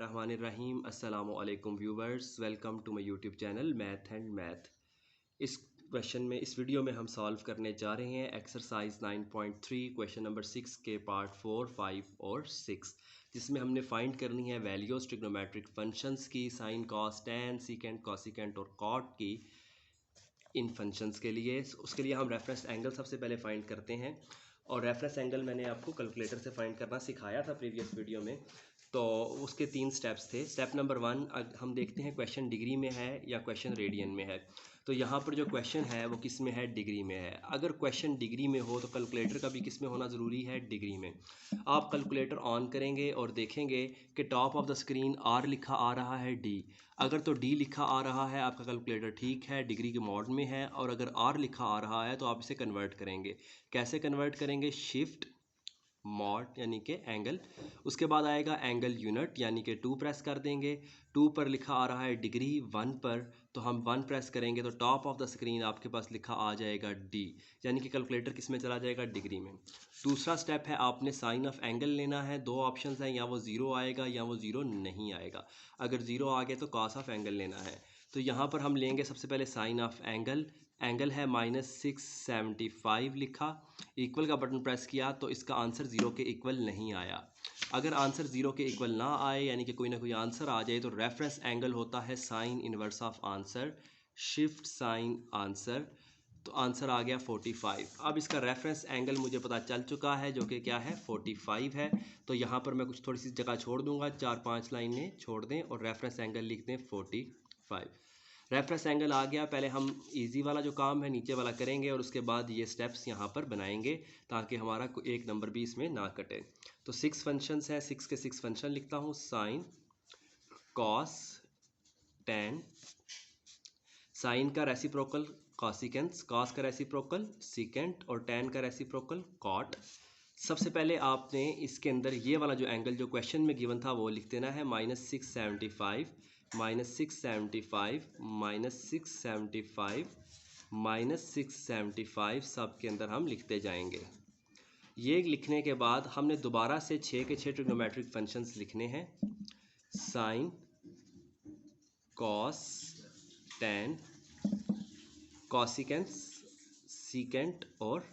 बिस्मिल्लाहिर्रहमानिर्रहीम। अस्सलामुअलैकुम viewers, welcome to my YouTube channel math and math. इस वीडियो में हम सॉल्व करने जा रहे हैं एक्सरसाइज 9.3 क्वेश्चन नंबर 6 के पार्ट 4, 5 और 6, जिसमें हमने फाइंड करनी है वैल्यूज ट्रिग्नोमेट्रिक फंक्शंस की, sine, cos, tan, secant, cosecant और कॉट की इन फंक्शंस के लिए। उसके लिए हम रेफरेंस एंगल सबसे पहले फाइंड करते हैं, और रेफरेंस एंगल मैंने आपको कैलकुलेटर से फाइंड करना सिखाया था प्रीवियस वीडियो में। तो उसके 3 स्टेप्स थे। स्टेप नंबर 1 हम देखते हैं क्वेश्चन डिग्री में है या क्वेश्चन रेडियन में है। तो यहाँ पर जो क्वेश्चन है वो किस में है, डिग्री में है। अगर क्वेश्चन डिग्री में हो तो कैलकुलेटर का भी किस में होना ज़रूरी है, डिग्री में। आप कैलकुलेटर ऑन करेंगे और देखेंगे कि top of the screen R लिखा आ रहा है डी। अगर तो डी लिखा आ रहा है आपका कैलकुलेटर ठीक है, डिग्री के मोड में है। और अगर आर लिखा आ रहा है तो आप इसे कन्वर्ट करेंगे। कैसे कन्वर्ट करेंगे, शिफ्ट मॉड यानी कि एंगल, उसके बाद आएगा एंगल यूनिट यानी कि 2 प्रेस कर देंगे। 2 पर लिखा आ रहा है डिग्री, 1 पर तो हम 1 प्रेस करेंगे तो टॉप ऑफ द स्क्रीन आपके पास लिखा आ जाएगा डी, यानी कि कैलकुलेटर किस में चला जाएगा, डिग्री में। दूसरा स्टेप है आपने साइन ऑफ एंगल लेना है। 2 ऑप्शंस हैं, या वो ज़ीरो आएगा या वो ज़ीरो नहीं आएगा। अगर ज़ीरो आ गया तो कॉस ऑफ एंगल लेना है। तो यहाँ पर हम लेंगे सबसे पहले साइन ऑफ एंगल। एंगल है -675 लिखा, इक्वल का बटन प्रेस किया तो इसका आंसर ज़ीरो के इक्वल नहीं आया। अगर आंसर ज़ीरो के इक्वल ना आए यानी कि कोई ना कोई आंसर आ जाए तो रेफरेंस एंगल होता है sine inverse of answer, shift sine answer. तो आंसर आ गया 45। अब इसका रेफरेंस एंगल मुझे पता चल चुका है जो कि क्या है, 45 है। तो यहाँ पर मैं कुछ थोड़ी सी जगह छोड़ दूंगा, 4-5 लाइनें छोड़ दें और रेफरेंस एंगल लिख दें 45। रेफरेंस एंगल आ गया। पहले हम इजी वाला जो काम है नीचे वाला करेंगे और उसके बाद ये स्टेप्स यहाँ पर बनाएंगे ताकि हमारा एक नंबर भी इसमें ना कटे। तो 6 फंक्शंस हैं, 6 के 6 फंक्शन लिखता हूँ। साइन, कॉस, टैन, साइन का रेसिप्रोकल कॉसिकेंस, कॉस का रेसिप्रोकल सीकेंट और टैन का रेसिप्रोकल कॉट। सबसे पहले आपने इसके अंदर ये वाला जो एंगल जो क्वेश्चन में गिवन था वो लिख देना है -675 -675 -675 -675, सब के अंदर हम लिखते जाएंगे। ये लिखने के बाद हमने दोबारा से 6 के 6 ट्रिग्नोमेट्रिक फंक्शंस लिखने हैं। साइन, कॉस, टैन, कॉसिकेंस, सीकेंट और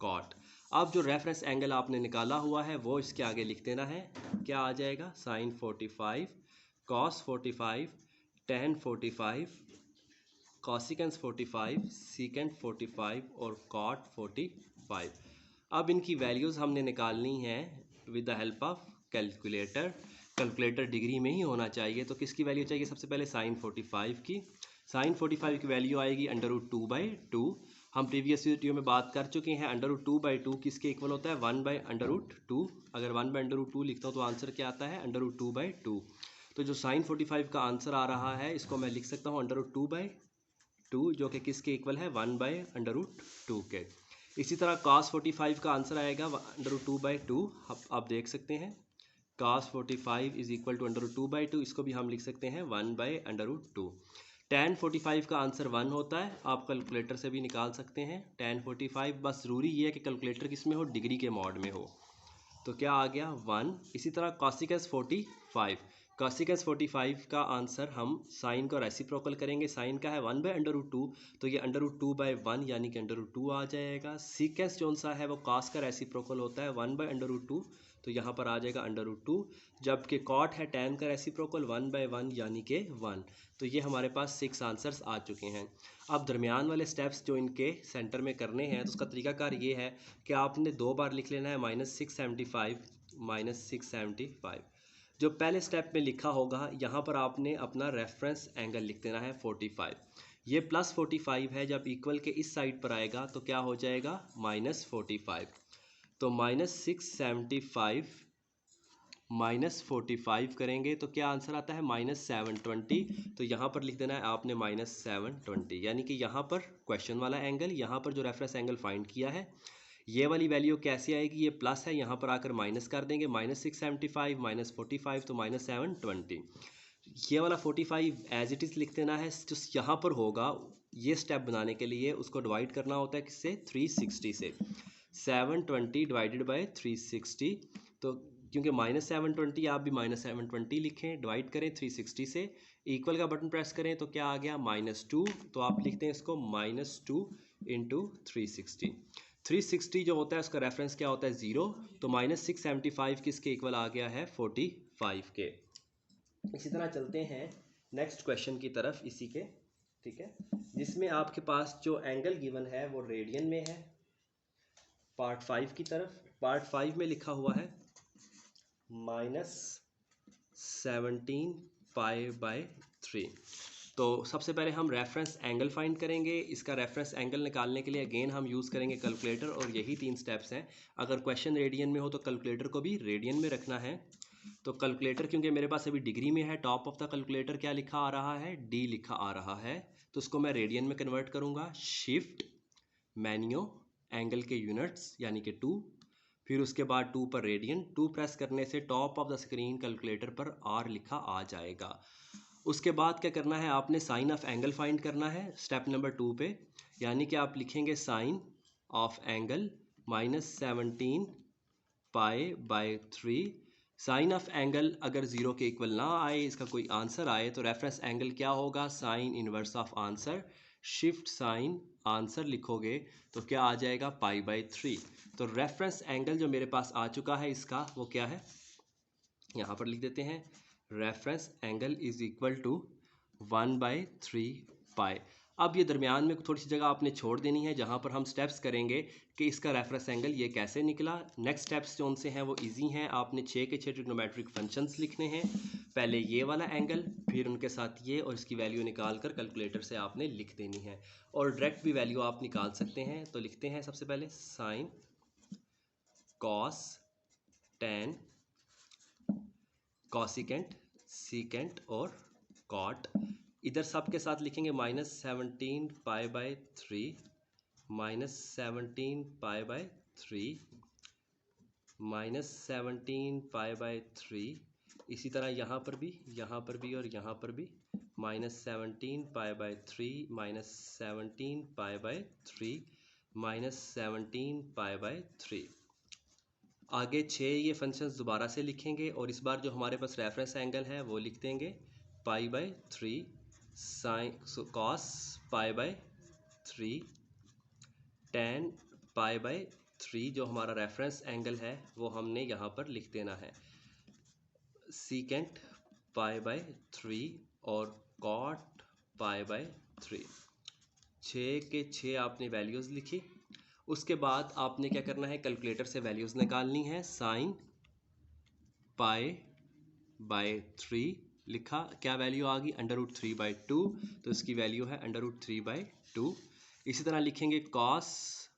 कॉट। अब जो रेफरेंस एंगल आपने निकाला हुआ है वो इसके आगे लिख देना है। क्या आ जाएगा, साइन 45, कॉस 45, टैन 45, कॉसिकेंस 45, सीकेंट 45 और कॉट 45। अब इनकी वैल्यूज़ हमने निकालनी है with the help of calculator. Calculator degree में ही होना चाहिए। तो किसकी वैल्यू चाहिए, सबसे पहले साइन 45 की। साइन 45 की वैल्यू आएगी √2/2। हम प्रीवियस वीडियो में बात कर चुके हैं, √2/2 किसके इक्वल होता है, 1/√2। अगर 1/√2 लिखता हूँ तो आंसर क्या आता है, √2/2। तो जो साइन 45 का आंसर आ रहा है इसको मैं लिख सकता हूँ √2/2, जो कि किसके इक्वल है, 1/√2 के। इसी तरह cos 45 का आंसर आएगा √2/2। आप देख सकते हैं cos 45 इज इक्वल टू √2/2, इसको भी हम लिख सकते हैं 1/√2। tan 45 का आंसर 1 होता है, आप कैलकुलेटर से भी निकाल सकते हैं tan 45। बस ज़रूरी ये है कि कैलकुलेटर किस में हो, डिग्री के मॉड में हो। तो क्या आ गया, 1। इसी तरह कॉसिकस 45, कॉसिकस 45 का आंसर हम साइन का रेसिप्रोकल करेंगे। साइन का है 1/√2, तो ये √2/1 यानी कि √2 आ जाएगा। सीकेंस जो सा है वो कॉस का रेसिप्रोकल होता है 1/√2, तो यहाँ पर आ जाएगा √2। जबकि कॉट है टैन का रेसिप्रोकल 1/1 यानी कि 1। तो ये हमारे पास 6 आंसर्स आ चुके हैं। अब दरमियान वाले स्टेप्स जो इनके सेंटर में करने हैं तो उसका तरीकाकार ये है कि आपने 2 बार लिख लेना है -675 -675। जो पहले स्टेप में लिखा होगा यहाँ पर आपने अपना रेफरेंस एंगल लिख देना है 45। ये +45 है, जब इक्वल के इस साइड पर आएगा तो क्या हो जाएगा, -45। तो -675 -45 करेंगे तो क्या आंसर आता है, -720। तो यहाँ पर लिख देना है आपने -720, यानी कि यहाँ पर क्वेश्चन वाला एंगल, यहाँ पर जो रेफरेंस एंगल फाइंड किया है ये वाली वैल्यू कैसे आएगी, ये प्लस है, यहाँ पर आकर माइनस कर देंगे, -675 -45 तो -720। ये वाला 45 एज इट इज़ लिख देना है। जो यहाँ पर होगा ये स्टेप बनाने के लिए उसको डिवाइड करना होता है किससे, 360 से। 720 डिवाइडेड बाय 360, तो क्योंकि -720 आप भी -720 लिखें, डिवाइड करें 360 से, इक्वल का बटन प्रेस करें तो क्या आ गया -2, तो आप लिखते हैं इसको -2 इंटू 360। 360 जो होता है उसका रेफरेंस क्या होता है 0, तो -675 किसके इक्वल आ गया है 45 के। इसी तरह चलते हैं नेक्स्ट क्वेश्चन की तरफ इसी के, ठीक है, जिसमें आपके पास जो एंगल गिवन है वो रेडियन में है। पार्ट 5 की तरफ, पार्ट 5 में लिखा हुआ है -17 π/3। तो सबसे पहले हम रेफरेंस एंगल फाइंड करेंगे। इसका रेफरेंस एंगल निकालने के लिए अगेन हम यूज़ करेंगे कैलकुलेटर, और यही 3 स्टेप्स हैं। अगर क्वेश्चन रेडियन में हो तो कैलकुलेटर को भी रेडियन में रखना है। तो कैलकुलेटर क्योंकि मेरे पास अभी डिग्री में है, टॉप ऑफ द कैलकुलेटर क्या लिखा आ रहा है, डी लिखा आ रहा है, तो उसको मैं रेडियन में कन्वर्ट करूँगा। शिफ्ट मैन्यो एंगल के यूनिट्स यानी कि 2, फिर उसके बाद 2 पर रेडियन, 2 प्रेस करने से top of the screen calculator पर आर लिखा आ जाएगा। उसके बाद क्या करना है, आपने साइन ऑफ एंगल फाइंड करना है स्टेप नंबर 2 पे, यानी कि आप लिखेंगे sine of angle -17 π/3। Sine of angle अगर 0 के इक्वल ना आए, इसका कोई आंसर आए, तो रेफरेंस एंगल क्या होगा, sine inverse of answer. Shift sine answer लिखोगे तो क्या आ जाएगा π/3। तो रेफरेंस एंगल जो मेरे पास आ चुका है इसका वो क्या है, यहाँ पर लिख देते हैं, reference angle is equal to 1/3 pi. अब ये दरमियान में थोड़ी सी जगह आपने छोड़ देनी है जहाँ पर हम स्टेप्स करेंगे कि इसका रेफरेंस एंगल ये कैसे निकला। नेक्स्ट स्टेप्स जो उनसे हैं वो इजी हैं। आपने 6 के 6 ट्रिग्नोमेट्रिक फंक्शंस लिखने हैं, पहले ये वाला एंगल, फिर उनके साथ ये, और इसकी वैल्यू निकाल कर कैलकुलेटर से आपने लिख देनी है, और डायरेक्ट भी वैल्यू आप निकाल सकते हैं। तो लिखते हैं सबसे पहले sign cos tan cosecant secant और कॉट, इधर सब के साथ लिखेंगे -17 π/3 -17 π/3 -17 π/3। इसी तरह यहाँ पर भी और यहाँ पर भी -17 π/3 -17 π/3 -17 π/3। आगे 6 ये फंक्शंस दोबारा से लिखेंगे, और इस बार जो हमारे पास रेफरेंस एंगल है वो लिख देंगे π/3 साइन कॉस π/3 tan π/3, जो हमारा रेफरेंस एंगल है वो हमने यहाँ पर लिख देना है, सीकेंट π/3 और कॉट π/3। 6 के 6 आपने वैल्यूज़ लिखी। उसके बाद आपने क्या करना है, कैलकुलेटर से वैल्यूज़ निकालनी है। साइन π/3 लिखा, क्या वैल्यू आ गई, √3/2, तो इसकी वैल्यू है √3/2। इसी तरह लिखेंगे कॉस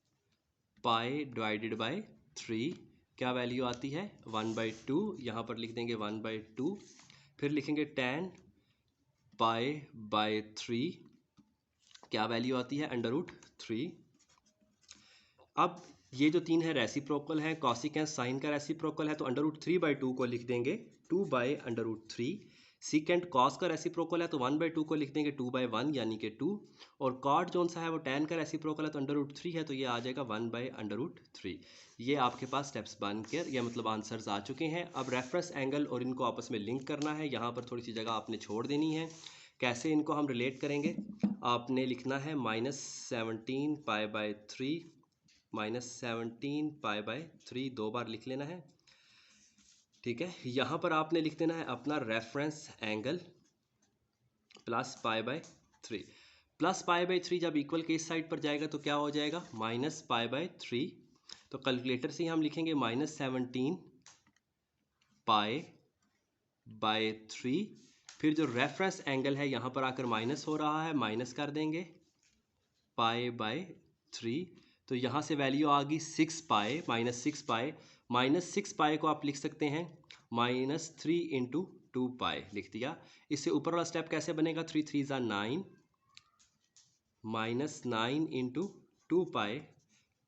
π/3, क्या वैल्यू आती है 1/2, यहाँ पर लिख देंगे 1/2। फिर लिखेंगे tan π/3, क्या वैल्यू आती है √3। अब ये जो 3 है रेसिप्रोकल है, कॉसिकेंस साइन का रेसिप्रोकल है, तो √3/2 को लिख देंगे 2/√3। सीकेंट कॉस का रेसिप्रोकल है तो 1/2 को लिख देंगे 2/1 यानी कि 2, और कॉट जोन सा है वो tan का रेसिप्रोकल है तो √3 है, तो ये आ जाएगा 1/√3। ये आपके पास स्टेप्स बन कर या मतलब आंसर्स आ चुके हैं। अब रेफरेंस एंगल और इनको आपस में लिंक करना है, यहाँ पर थोड़ी सी जगह आपने छोड़ देनी है। कैसे इनको हम रिलेट करेंगे, आपने लिखना है -17 π/3 -17 π/3, 2 बार लिख लेना है, ठीक है। यहाँ पर आपने लिख देना है अपना रेफरेंस एंगल प्लस π/3। प्लस π/3 जब इक्वल के इस साइड पर जाएगा तो क्या हो जाएगा -π/3। तो कैलकुलेटर से हम लिखेंगे -17 π/3, फिर जो रेफरेंस एंगल है यहाँ पर आकर माइनस हो रहा है, माइनस कर देंगे π/3, तो यहाँ से वैल्यू आ गई 6 पाई -6 पाई। -6 पाई को आप लिख सकते हैं -3 × 2 पाई लिख दिया। इससे ऊपर वाला स्टेप कैसे बनेगा, 3 3 ज़ा 9 -9 × 2 पाई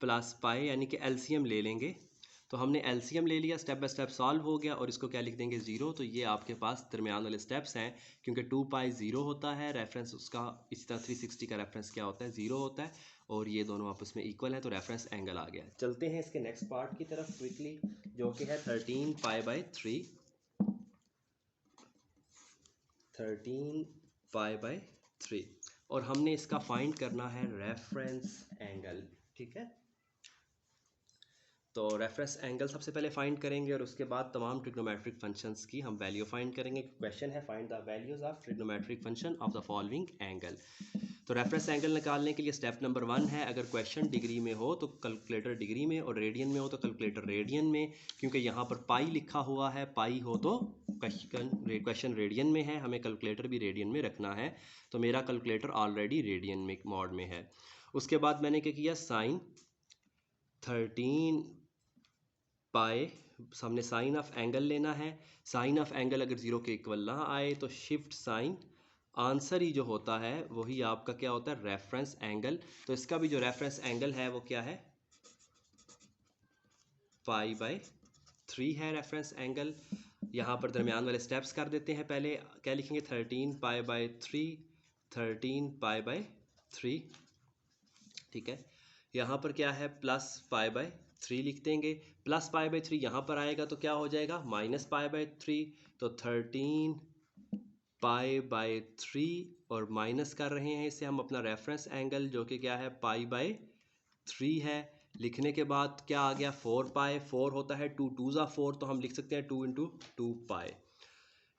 प्लस पाई, यानी कि एलसीएम ले लेंगे तो हमने एलसीएम ले लिया, स्टेप बाय स्टेप सॉल्व हो गया और इसको क्या लिख देंगे 0। तो ये आपके पास दरमियान वाले स्टेप्स हैं, क्योंकि 2 पाई 0 होता है, रेफरेंस उसका इसी तरह 360 का रेफरेंस क्या होता है 0 होता है, और ये दोनों आपस में इक्वल हैं, तो रेफरेंस एंगल आ गया। चलते हैं इसके नेक्स्ट पार्ट की तरफ क्विकली, जो कि है 13 पाई बाई 3, 13 पाई बाई 3, और हमने इसका फाइंड करना है रेफरेंस एंगल। ठीक है, तो रेफरेंस एंगल सबसे पहले फाइंड करेंगे और उसके बाद तमाम ट्रिग्नोमेट्रिक फंक्शंस की हम वैल्यू फाइंड करेंगे। क्वेश्चन है find the values of trigonometric function of the following angle. तो रेफरेंस एंगल निकालने के लिए स्टेप नंबर 1 है, अगर क्वेश्चन डिग्री में हो तो कैलकुलेटर डिग्री में, और रेडियन में हो तो कैलकुलेटर रेडियन में, क्योंकि यहाँ पर पाई लिखा हुआ है, पाई हो तो क्वेश्चन रेडियन में है, हमें कैलकुलेटर भी रेडियन में रखना है, तो मेरा कैलकुलेटर ऑलरेडी रेडियन में मोड में है। उसके बाद मैंने क्या किया, साइन 13 पाए, हमने साइन ऑफ एंगल लेना है। साइन ऑफ एंगल अगर 0 के इक्वल ना आए तो शिफ्ट साइन, आंसर ही जो होता है वही आपका क्या होता है रेफरेंस एंगल। तो इसका भी जो रेफरेंस एंगल है वो क्या है, पाई बाई 3 है रेफरेंस एंगल। यहाँ पर दरमियान वाले स्टेप्स कर देते हैं, पहले क्या लिखेंगे 13 पाई बाई 3, 13 पाई बाई 3। ठीक है, यहाँ पर क्या है प्लस पाई बाई 3 लिख देंगे, प्लस पाई बाई 3 यहाँ पर आएगा तो क्या हो जाएगा माइनस पाई बाई 3, तो 13 पाई बाई 3 और माइनस कर रहे हैं इसे हम अपना रेफरेंस एंगल, जो कि क्या है पाई बाई 3 है। लिखने के बाद क्या आ गया 4 पाई, 4 होता है 2 2 ज़ा 4, तो हम लिख सकते हैं 2 इंटू 2 पाई।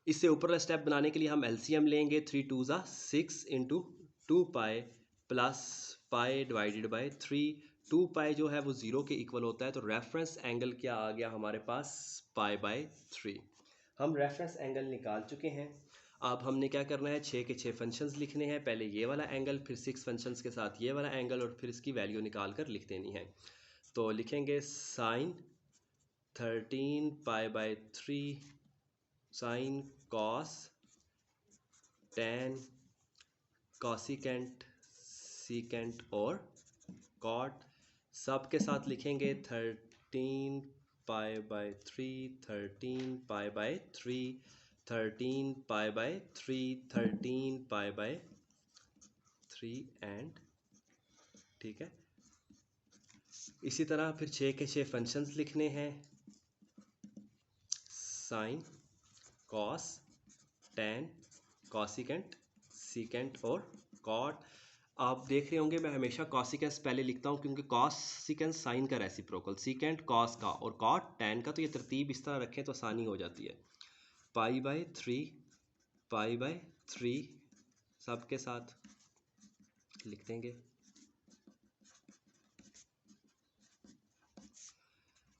इससे ऊपर वाला स्टेप बनाने के लिए हम एलसीएम लेंगे, 3 2 ज़ा 6 into 2 pi plus pi divided by 3। 2 पाई जो है वो 0 के इक्वल होता है, तो रेफरेंस एंगल क्या आ गया हमारे पास पाई बाई 3। हम रेफरेंस एंगल निकाल चुके हैं। अब हमने क्या करना है, 6 के 6 फंक्शंस लिखने हैं, पहले ये वाला एंगल, फिर 6 फंक्शंस के साथ ये वाला एंगल, और फिर इसकी वैल्यू निकाल कर लिख देनी है। तो लिखेंगे sine 13 pi by 3, sine cos, tan, cosecant, secant और कॉट, सब के साथ लिखेंगे 13 pi by 3, 13 pi by 3, 13 pi by 3, 13 pi by 3 and, ठीक है। इसी तरह फिर 6 के 6 फंक्शंस लिखने हैं, sine, cos, tan, cosecant, secant और कॉट। आप देख रहे होंगे मैं हमेशा कॉसिकेंस पहले लिखता हूँ, क्योंकि कॉसिकेंस साइन का रेसिप्रोकल, सीकेंट कॉस का और कॉट टेन का, तो ये तरतीब इस तरह रखें तो आसानी हो जाती है। पाई बाई 3, पाई बाई 3 सब के साथ लिख देंगे।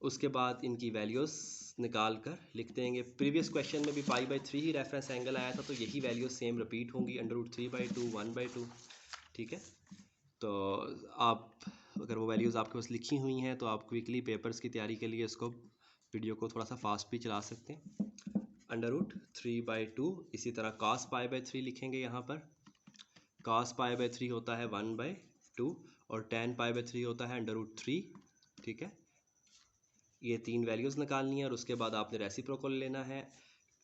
उसके बाद इनकी वैल्यूज़ निकाल कर लिख देंगे। प्रीवियस क्वेश्चन में भी पाई बाई 3 ही रेफरेंस एंगल आया था, तो यही वैल्यूज सेम रिपीट होंगी, √3/2, 1/2। ठीक है, तो आप अगर वो वैल्यूज़ आपके पास लिखी हुई हैं तो आप क्विकली पेपर्स की तैयारी के लिए इसको वीडियो को थोड़ा सा फास्ट भी चला सकते हैं। √3/2, इसी तरह cos π/3 लिखेंगे, यहाँ पर cos π/3 होता है 1/2 और tan π/3 होता है √3। ठीक है, ये 3 वैल्यूज़ निकालनी है और उसके बाद आपने रेसिप्रोकल लेना है।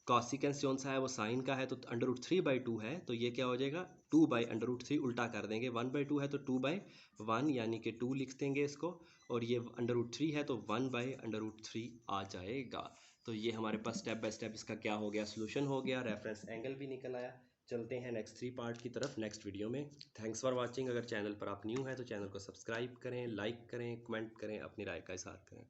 कॉसिकेंस जौन सा है वो साइन का है, तो √3/2 है, तो ये क्या हो जाएगा 2/√3, उल्टा कर देंगे, 1/2 है तो 2/1 यानी कि 2 लिख देंगे इसको, और ये √3 है तो 1/√3 आ जाएगा। तो ये हमारे पास स्टेप बाय स्टेप इसका क्या हो गया, सोल्यूशन हो गया, रेफरेंस एंगल भी निकल आया। चलते हैं नेक्स्ट 3 पार्ट की तरफ नेक्स्ट वीडियो में। Thanks for watching. अगर चैनल पर आप न्यू हैं तो चैनल को सब्सक्राइब करें, लाइक करें, कमेंट करें, अपनी राय का इज़हार करें।